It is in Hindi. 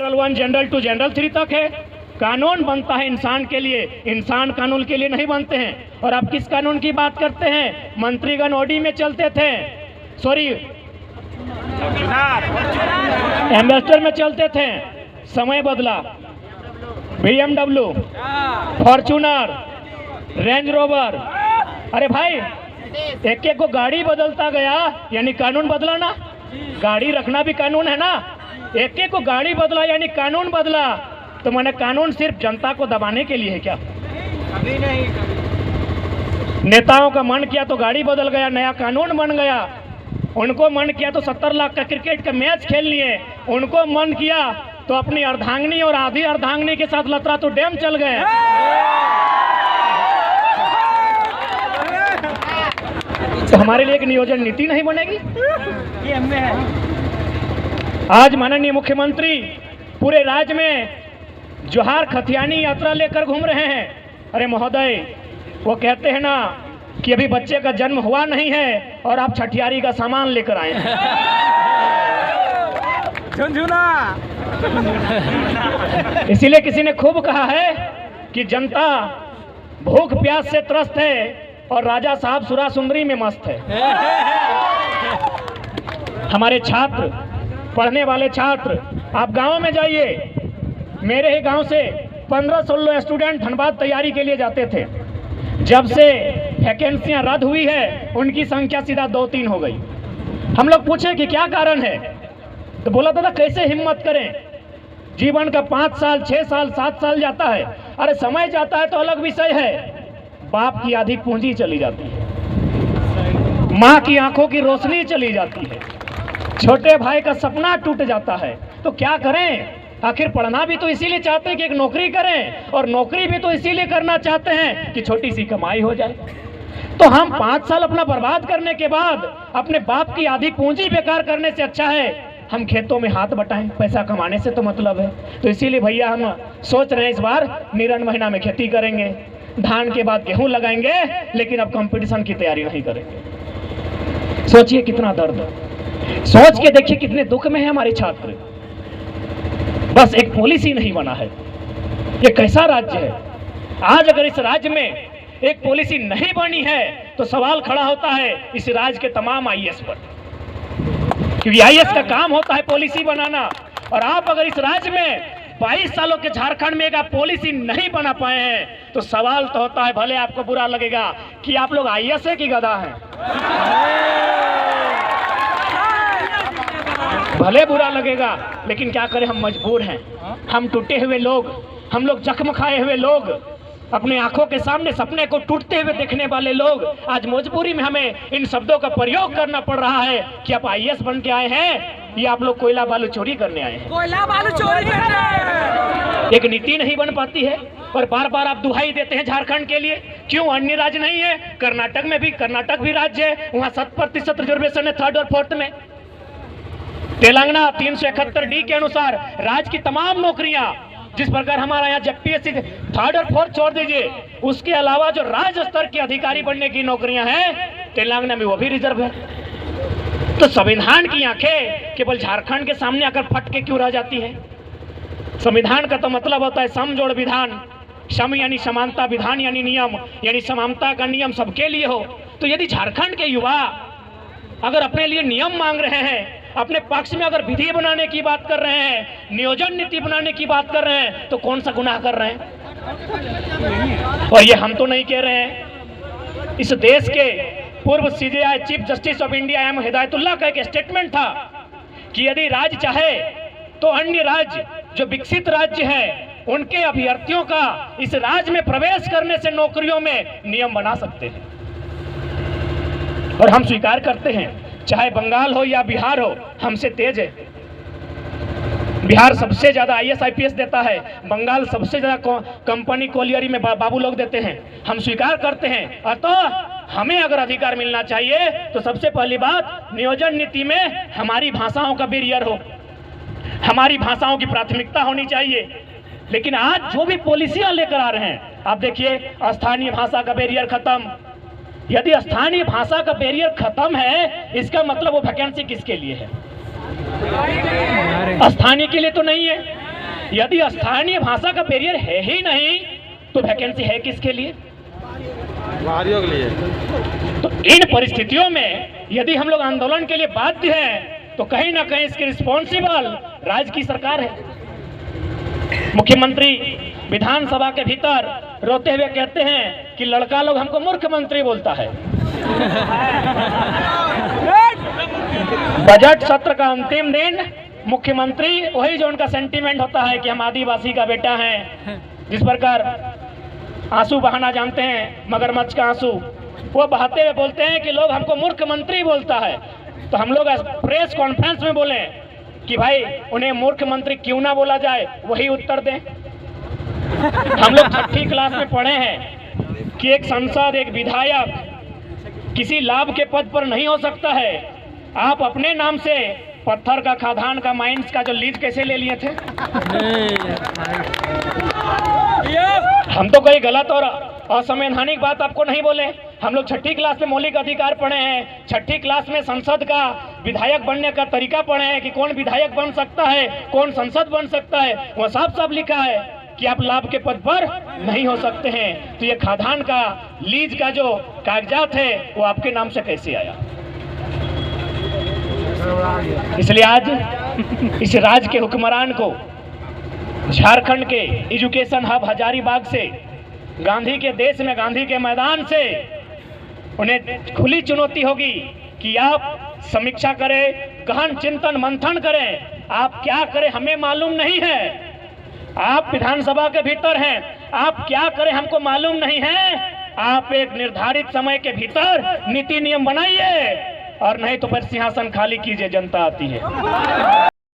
जनरल 1 जनरल 2 जनरल 3 तक है। कानून बनता है इंसान के लिए, इंसान कानून के लिए नहीं बनते हैं। और आप किस कानून की बात करते हैं? मंत्रीगण ओडी में चलते थे, सॉरी एम्बेसडर में चलते थे, समय बदला। BMW, फॉर्च्यूनर, रेंज रोवर, अरे भाई एक एक को गाड़ी बदलता गया, यानी कानून बदला ना। गाड़ी रखना भी कानून है ना। एक एक को गाड़ी बदला यानी कानून बदला। तो मैंने कानून सिर्फ जनता को दबाने के लिए है क्या? कभी नहीं। नेताओं का मन किया तो गाड़ी बदल गया, नया कानून बन गया। उनको मन किया तो 70 लाख का क्रिकेट का मैच खेल लिए। उनको मन किया तो अपनी अर्धांगिनी और आधी अर्धांगिनी के साथ लतरा तो डैम चल गए। तो हमारे लिए एक नियोजन नीति नहीं बनेगी? ये हमें है। आज माननीय मुख्यमंत्री पूरे राज्य में जोहार खतियानी यात्रा लेकर घूम रहे हैं। अरे महोदय, वो कहते हैं ना कि अभी बच्चे का जन्म हुआ नहीं है और आप छठियारी का सामान लेकर आए हैं। झुनझुना। इसीलिए किसी ने खूब कहा है कि जनता भूख प्यास से त्रस्त है और राजा साहब सुरा सुंदरी में मस्त है। हमारे छात्र, पढ़ने वाले छात्र, आप गांव में जाइए। मेरे ही गांव से 15-16 स्टूडेंट धनबाद तैयारी के लिए जाते थे। जब से वैकेंसियां रद्द हुई है उनकी संख्या सीधा 2-3 हो गई। हम लोग पूछे कि क्या कारण है, तो बोला था कैसे हिम्मत करें, जीवन का 5 साल 6 साल 7 साल जाता है। अरे समय जाता है तो अलग विषय है, बाप की आधी पूंजी चली जाती है, माँ की आंखों की रोशनी चली जाती है, छोटे भाई का सपना टूट जाता है। तो क्या करें? आखिर पढ़ना भी तो इसीलिए चाहते हैं कि एक नौकरी करें, और नौकरी भी तो इसीलिए करना चाहते हैं कि छोटी सी कमाई हो जाए। तो हम 5 साल अपना बर्बाद करने के बाद अपने बाप की आधी पूंजी बेकार करने से अच्छा है हम खेतों में हाथ बटाएं, पैसा कमाने से तो मतलब है। तो इसीलिए भैया हम सोच रहे हैं इस बार निरन महीना में खेती करेंगे, धान के बाद गेहूं लगाएंगे, लेकिन अब कंपटीशन की तैयारी नहीं करेंगे। सोचिए कितना दर्द, सोच के देखिए कितने दुख में है हमारे छात्र। बस एक पॉलिसी नहीं बना है। ये कैसा राज्य है? आज अगर इस राज्य में एक पॉलिसी नहीं बनी है तो सवाल खड़ा होता है इस राज्य के तमाम आईएएस पर, क्योंकि आईएएस का काम होता है पॉलिसी बनाना। और आप अगर इस राज्य में 22 सालों के झारखंड में एक आप पॉलिसी नहीं बना पाए हैं तो सवाल तो होता है, भले आपको बुरा लगेगा कि आप लोग आईएएस है कि गधा हैं, भले बुरा लगेगा, लेकिन क्या करें, हम मजबूर हैं। हम टूटे हुए लोग, हम लोग जख्म खाए हुए लोग, अपने आंखों के सामने सपने को टूटते हुए देखने वाले लोग, आज मजबूरी में हमें इन शब्दों का प्रयोग करना पड़ रहा है कि आप आईएएस बन के आए हैं या आप लोग कोयला बालू चोरी करने आए हैं। कोयला बालू चोरी करने। एक नीति नहीं बन पाती है और बार बार आप दुहाई देते हैं झारखंड के लिए। क्यों अन्य राज्य नहीं है? कर्नाटक में भी, कर्नाटक भी राज्य है, वहां 7% रिजर्वेशन है 3rd और 4th में। तेलंगाना 371D के अनुसार राज्य की तमाम नौकरियां, जिस प्रकार हमारा यहाँ जेपीएससी 3rd और 4th छोड़ दीजिए, उसके अलावा जो राज्य स्तर के अधिकारी बनने की नौकरियां हैं तेलंगाना में वो भी रिजर्व है। तो संविधान की आंखें केवल झारखंड के सामने आकर फट के क्यों रह जाती है? संविधान का तो मतलब होता है समजोड़ विधान, सम यानी समानता, विधान यानी नियम, यानी समानता का नियम सबके लिए हो। तो यदि झारखंड के युवा अगर अपने लिए नियम मांग रहे हैं, अपने पक्ष में अगर विधि बनाने की बात कर रहे हैं, नियोजन नीति बनाने की बात कर रहे हैं, तो कौन सा गुनाह कर रहे हैं? और ये हम तो नहीं कह रहे हैं, इस देश के पूर्व CJI chief justice of India M Hidayatullah का एक स्टेटमेंट था कि यदि राज्य चाहे तो अन्य राज्य जो विकसित राज्य हैं उनके अभ्यर्थियों का इस राज्य में प्रवेश करने से नौकरियों में नियम बना सकते हैं। और हम स्वीकार करते हैं, चाहे बंगाल हो या बिहार हो, हमसे तेज है। बिहार सबसे ज्यादा आईएएस आईपीएस देता है, बंगाल सबसे ज्यादा कंपनी कोलियरी में बाबू लोग देते हैं, हम स्वीकार करते हैं। अतः हमें अगर अधिकार मिलना चाहिए तो सबसे पहली बात, नियोजन नीति में हमारी भाषाओं का बैरियर हो, हमारी भाषाओं की प्राथमिकता होनी चाहिए। लेकिन आज जो भी पॉलिसियां लेकर आ रहे हैं, आप देखिए स्थानीय भाषा का बैरियर खत्म। यदि स्थानीय भाषा का बैरियर खत्म है, इसका मतलब वो वैकेंसी किसके लिए है? स्थानीय के लिए तो नहीं है। यदि स्थानीय भाषा का बैरियर है ही नहीं तो वैकेंसी है किसके लिए? बाहरियों के लिए। तो इन परिस्थितियों में यदि हम लोग आंदोलन के लिए बाध्य हैं तो कहीं ना कहीं इसकी रिस्पॉन्सिबल राज्य की सरकार है। मुख्यमंत्री विधानसभा के भीतर रोते हुए कहते हैं कि लड़का लोग हमको मूर्ख मंत्री बोलता है। बजट सत्र का अंतिम दिन मुख्यमंत्री वही जो उनका सेंटीमेंट होता है कि हम आदिवासी का बेटा हैं, जिस प्रकार आंसू बहाना जानते हैं मगरमच्छ का आंसू, वो बहाते हुए बोलते हैं कि लोग हमको मूर्ख मंत्री बोलता है। तो हम लोग प्रेस कॉन्फ्रेंस में बोले कि भाई उन्हें मूर्ख मंत्री क्यों ना बोला जाए, वही उत्तर दें। हम लोग 6ठी क्लास में पढ़े हैं कि एक सांसद, एक विधायक किसी लाभ के पद पर नहीं हो सकता है। आप अपने नाम से पत्थर का, खादान का, माइंस का जो लीज कैसे ले लिए थे? हम तो कोई गलत और असंवैधानिक बात आपको नहीं बोले। हम लोग 6ठी क्लास में मौलिक अधिकार पढ़े हैं, 6ठी क्लास में संसद का विधायक बनने का तरीका पढ़े हैं कि कौन विधायक बन सकता है, कौन संसद बन सकता है। वह साफ साफ लिखा है कि आप लाभ के पद पर नहीं हो सकते हैं। तो ये खादान का, लीज का जो कागजात है वो आपके नाम से कैसे आया? इसलिए आज इस राज्य के हुक्मरान को झारखंड के एजुकेशन हब हजारीबाग से, गांधी के देश में, गांधी के मैदान से उन्हें खुली चुनौती होगी कि आप समीक्षा करें, गहन चिंतन मंथन करें। आप क्या करें हमें मालूम नहीं है। आप विधानसभा के भीतर हैं, आप क्या करें हमको मालूम नहीं है। आप एक निर्धारित समय के भीतर नीति नियम बनाइए और नहीं तो फिर सिंहासन खाली कीजिए, जनता आती है।